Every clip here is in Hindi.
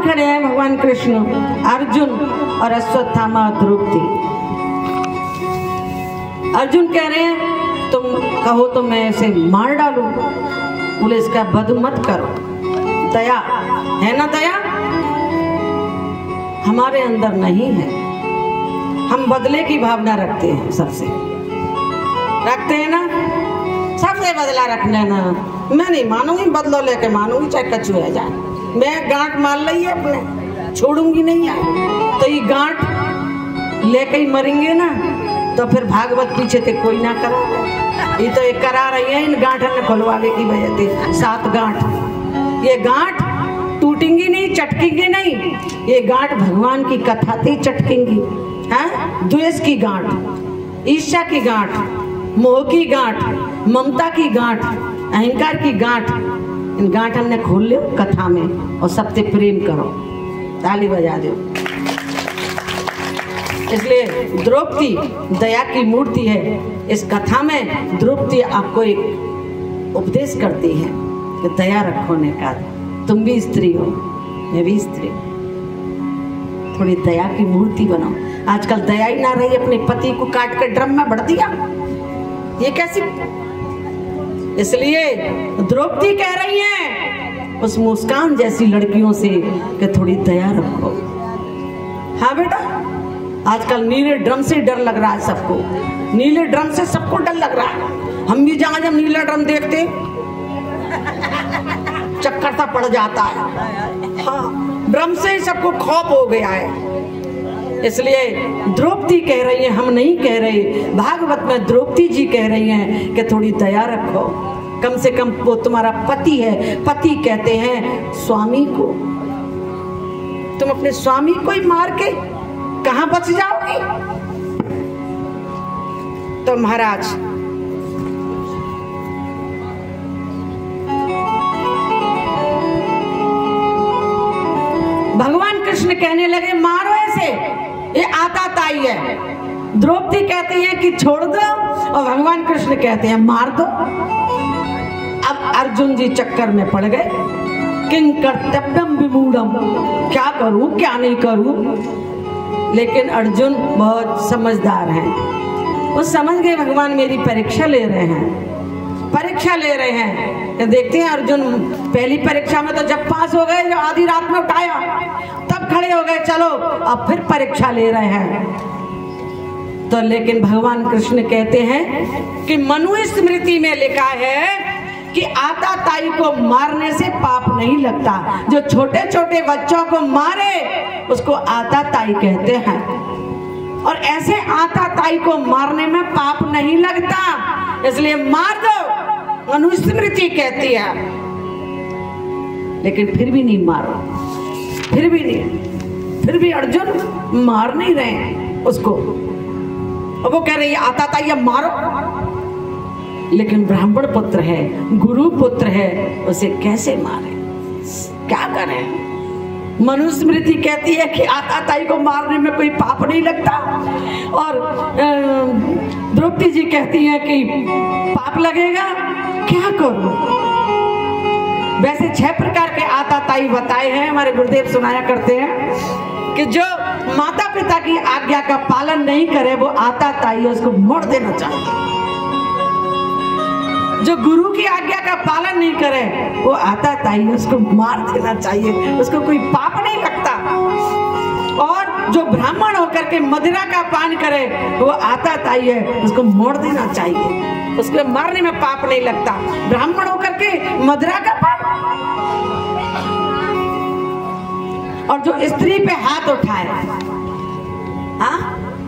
खड़े हैं भगवान कृष्ण, अर्जुन और अश्वत्थामा और द्रौपदी। अर्जुन कह रहे हैं तुम कहो तो मैं इसे मार डालूं। बोले इसका वध मत करो, दया है ना, दया हमारे अंदर नहीं है। हम बदले की भावना रखते हैं, सबसे रखते हैं ना, सबसे बदला रख लेना। मैं नहीं मानूंगी, बदलो लेके मानूंगी, चाहे कछु है जाए। मैं गांठ मार ली है अपने, छोड़ूंगी नहीं है। तो ये गांठ लेके ही मरेंगे ना, तो फिर भागवत पीछे थे कोई ना करा। ये तो एक करा रही है इन गांठन ने खुलवाने की वजह से 7 गांठ। ये गांठ टूटेंगी नहीं, चटकेंगे नहीं। ये गांठ भगवान की कथा थी, चटकेंगी। हाँ, द्वेष की गांठ, ईर्ष्या की गांठ, मोह की गांठ, ममता की गांठ, अहंकार की गांठ, इन गांठ हमने खोल लो कथा में और सबसे प्रेम करो। ताली बजा दो। इसलिए द्रौपदी दया की मूर्ति है। इस कथा में द्रौपदी आपको एक उपदेश करती है कि दया रखो ने का। तुम भी स्त्री हो, मैं भी स्त्री, थोड़ी दया की मूर्ति बनाओ। आजकल दया ही ना रही, अपने पति को काट कर ड्रम में भर दिया, ये कैसी। इसलिए द्रौपदी कह रही है उस मुस्कान जैसी लड़कियों से कि थोड़ी दया रखो। हाँ बेटा, आजकल नीले ड्रम से डर लग रहा है सबको, नीले ड्रम से सबको डर लग रहा है। हम भी जहां जब नीला ड्रम देखते चक्कर सा पड़ जाता है। हाँ, ड्रम से सबको खौफ हो गया है। इसलिए द्रौपदी कह रही है, हम नहीं कह रहे। भागवत में द्रौपदी जी कह रही हैं कि थोड़ी दया रखो। कम से कम वो तुम्हारा पति है, पति कहते हैं स्वामी को। तुम अपने स्वामी को ही मार के कहां बच जाओगी। तो महाराज भगवान कृष्ण कहने लगे मारो ऐसे, ये आताताई है। द्रौपदी कहती है कि छोड़ दो और भगवान कृष्ण कहते हैं मार दो। अब अर्जुन जी चक्कर में पड़ गए। किंग कर्तव्यम विमूढ़म, क्या करूं क्या नहीं करूं। लेकिन अर्जुन बहुत समझदार हैं, वो समझ गए भगवान मेरी परीक्षा ले रहे हैं, परीक्षा ले रहे हैं। देखते हैं अर्जुन पहली परीक्षा में तो जब पास हो गए, जो आधी रात में उठाया तब खड़े हो गए, चलो अब फिर परीक्षा ले रहे हैं। तो लेकिन भगवान कृष्ण कहते हैं कि मनुस्मृति में लिखा है कि आताताई को मारने से पाप नहीं लगता। जो छोटे छोटे बच्चों को मारे उसको आताताई कहते हैं, और ऐसे आताताई को मारने में पाप नहीं लगता, इसलिए मार दो, मनुस्मृति कहती है। लेकिन फिर भी नहीं मारो, फिर भी नहीं, फिर भी अर्जुन मार नहीं रहे उसको। और वो कह रही है आताताई अब मारो। लेकिन ब्राह्मण पुत्र है, गुरु पुत्र है, उसे कैसे मारे, क्या करें। मनुस्मृति कहती है कि आताताई को मारने में कोई पाप नहीं लगता, और द्रौपदी जी कहती है कि पाप लगेगा, क्या करूं। वैसे 6 प्रकार के आताताई बताए हैं, हमारे गुरुदेव सुनाया करते हैं कि जो माता पिता की आज्ञा का पालन नहीं करे वो आताताई, उसको मोड़ देना चाहिए। जो गुरु की आज्ञा का पालन नहीं करे वो आताताई, उसको मार देना चाहिए, उसको कोई पाप नहीं लगता। और जो ब्राह्मण होकर के मदिरा का पान करे वो आताताई है, उसको मोड़ देना चाहिए, उसको मारने में पाप नहीं लगता। ब्राह्मण होकर के मदिरा का पान, और जो स्त्री पे हाथ उठाए हाँ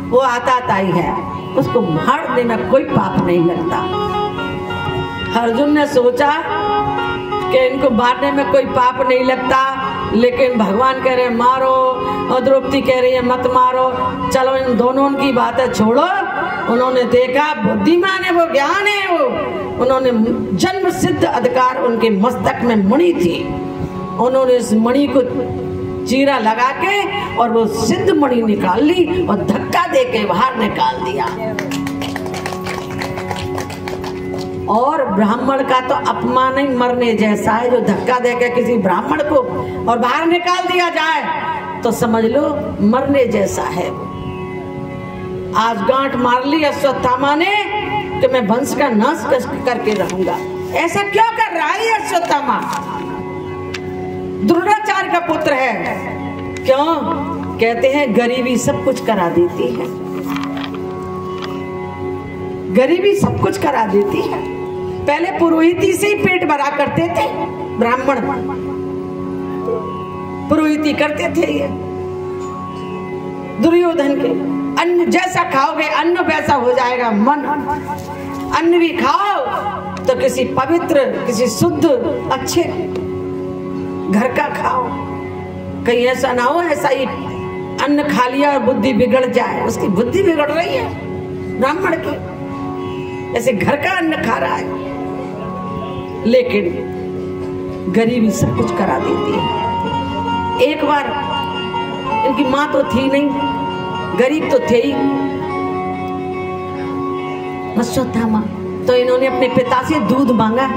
वो आताताई है, उसको मारने में कोई पाप नहीं लगता। अर्जुन ने सोचा कि इनको मारने में कोई पाप नहीं लगता, लेकिन भगवान कह रहे मारो और द्रौपदी कह रही है मत मारो। चलो इन दोनों की बातें छोड़ो। उन्होंने देखा बुद्धिमान है वो, ज्ञान है वो, उन्होंने जन्म सिद्ध अधिकार, उनके मस्तक में मणि थी, उन्होंने इस मणि को चीरा लगा के और वो सिद्ध मणि निकाल ली और धक्का दे के बाहर निकाल दिया। और ब्राह्मण का तो अपमान ही मरने जैसा है। जो धक्का देकर किसी ब्राह्मण को और बाहर निकाल दिया जाए तो समझ लो मरने जैसा है। आज गांठ मार ली अश्वत्थामा ने कि मैं वंश का नाश करके रहूंगा। ऐसा क्यों कर रहा है अश्वत्थामा? द्रोणाचार्य का पुत्र है। क्यों? कहते हैं गरीबी सब कुछ करा देती है। गरीबी सब कुछ करा देती है। पहले पुरोहिती से ही पेट भरा करते थे ब्राह्मण, पुरोहिती करते थे ये। दुर्योधन के अन्न जैसा खाओगे अन्न वैसा हो जाएगा मन। अन्न भी खाओ तो किसी पवित्र, किसी शुद्ध, अच्छे घर का खाओ। कहीं ऐसा ना हो ऐसा ही अन्न खा लिया और बुद्धि बिगड़ जाए। उसकी बुद्धि बिगड़ रही है ब्राह्मण की, ऐसे घर का अन्न खा रहा है। लेकिन गरीबी सब कुछ करा देती है। एक बार इनकी माँ तो थी नहीं, गरीब तो थे ही अश्वत्थामा, तो इन्होंने अपने पिता से दूध मांगा,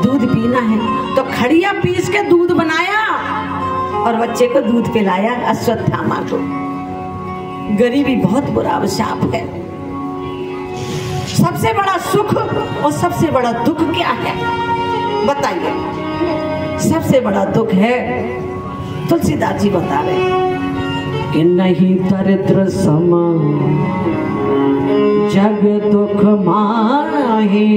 दूध पीना है। तो खड़िया पीस के दूध बनाया और बच्चे को दूध पिलाया अश्वत्थामा को। गरीबी बहुत बुरा अभिशाप है। सबसे बड़ा सुख और सबसे बड़ा दुख क्या है बताइए? सबसे बड़ा दुख है, तुलसीदास जी बता रहे कि नहीं दरिद्र सम जग दुख माहे,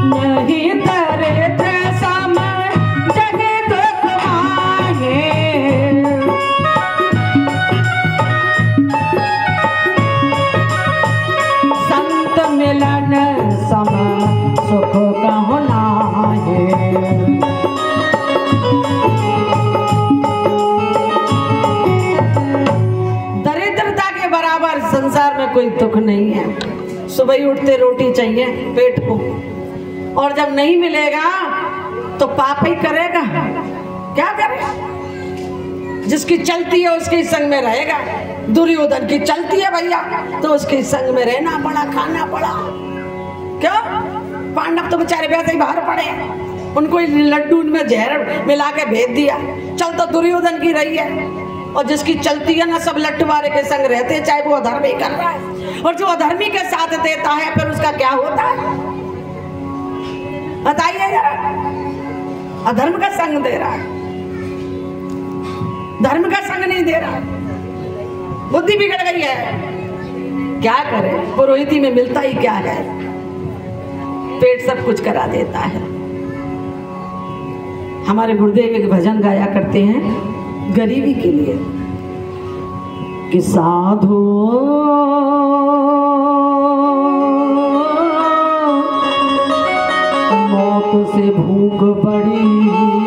नहीं दरिद्र सम जग दुख माहे, संत मिलन सम सुख कहो नाहे। दरिद्रता के बराबर संसार में कोई दुख नहीं है। सुबह ही उठते रोटी चाहिए पेट को, और जब नहीं मिलेगा तो पाप ही करेगा। क्या करेगा? जिसकी चलती है उसके संग में रहेगा। दुर्योधन की चलती है भैया तो उसके संग में रहना पड़ा, खाना पड़ा। क्यों? पांडव तो बेचारे वैसे ही बाहर पड़े, उनको लड्डू में जहर मिला के भेज दिया। चल तो दुर्योधन की रही है, और जिसकी चलती है ना सब लट्ठवारे के संग रहते हैं, चाहे वो अधर्मी कर रहा है। और जो अधर्मी के साथ देता है फिर उसका क्या होता है बताइए जरा? अधर्म का संग दे रहा है, धर्म का संग नहीं दे रहा। बुद्धि बिगड़ गई है। क्या करे? पुरोहिती में मिलता ही क्या है? पेट सब कुछ करा देता है। हमारे गुरुदेव एक भजन गाया करते हैं गरीबी के लिए कि साधु मौत से भूख बड़ी